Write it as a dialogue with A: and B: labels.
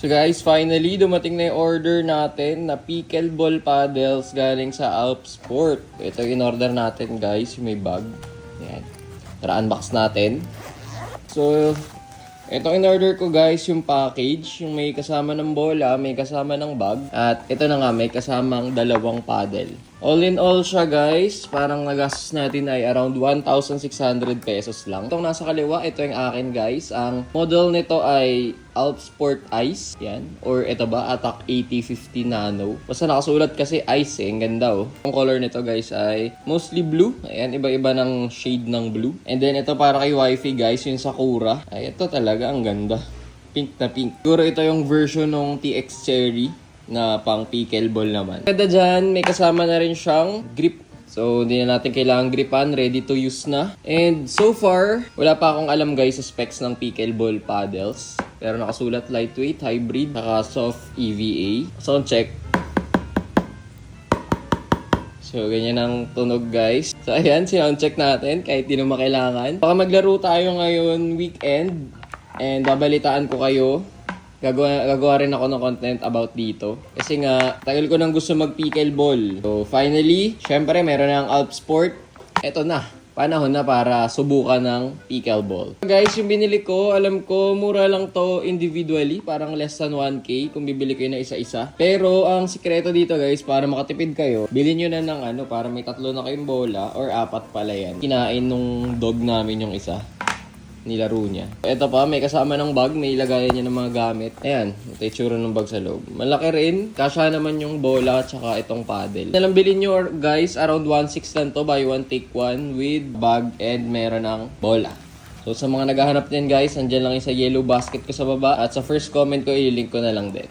A: So guys, finally dumating na yung order natin na pickleball paddles galing sa Alpsport. Ito yung in-order natin guys, yung may bag. Yan. Tara, unbox natin. So, ito in-order ko guys, yung package. Yung may kasama ng bola, may kasama ng bag. At ito na nga, may kasamang dalawang paddle. All in all siya guys, parang nagastos natin ay around 1,600 pesos lang. Itong nasa kaliwa, ito yung akin guys. Ang model nito ay Alpsport Ice. Yan. Or ito ba, Attack 8050 Nano. Basta nakasulat kasi Ice eh. Ang ganda oh. Ang color nito guys ay mostly blue. Ayan, iba-iba ng shade ng blue. And then ito para kay wifey guys, yung Sakura. Ay, ito talaga ang ganda. Pink na pink. Siguro ito yung version ng TX Cherry na pang pickleball naman. Kada dyan, may kasama na rin siyang grip. So, hindi na natin kailangan gripan. Ready to use na. And so far, wala pa akong alam guys sa specs ng pickleball paddles. Pero nakasulat lightweight, hybrid, saka soft EVA. Sound check. So, ganyan ang tunog guys. So, ayan, sound check natin kahit di naman kailangan. Baka maglaro tayo ngayon weekend. And babalitaan ko kayo. Gagawa rin ako ng content about dito. Kasi nga, tagal ko nang gusto mag-pickleball. So, finally, syempre, meron na ang Alpsport. Eto na. Panahon na para subukan ng pickleball. Guys, yung binili ko, alam ko, mura lang to individually. Parang less than 1K kung bibili kayo na isa-isa. Pero, ang sikreto dito guys, para makatipid kayo, bilhin nyo na ng para may 3 na kayong bola or 4 pala yan. Kinain nung dog namin yung isa. Nilaro niya. Ito pa, may kasama ng bag, may ilagayan niya ng mga gamit. Ayan, ito yung tsura ng bag sa loob. Malaki rin, kasya naman yung bola at saka itong paddle. Nalang bilhin nyo guys, around 1.6 lang to, buy one take one with bag and meron ng bola. So sa mga naghahanap din guys, andyan lang yung sa yellow basket ko sa baba at sa first comment ko, i-link ko na lang din.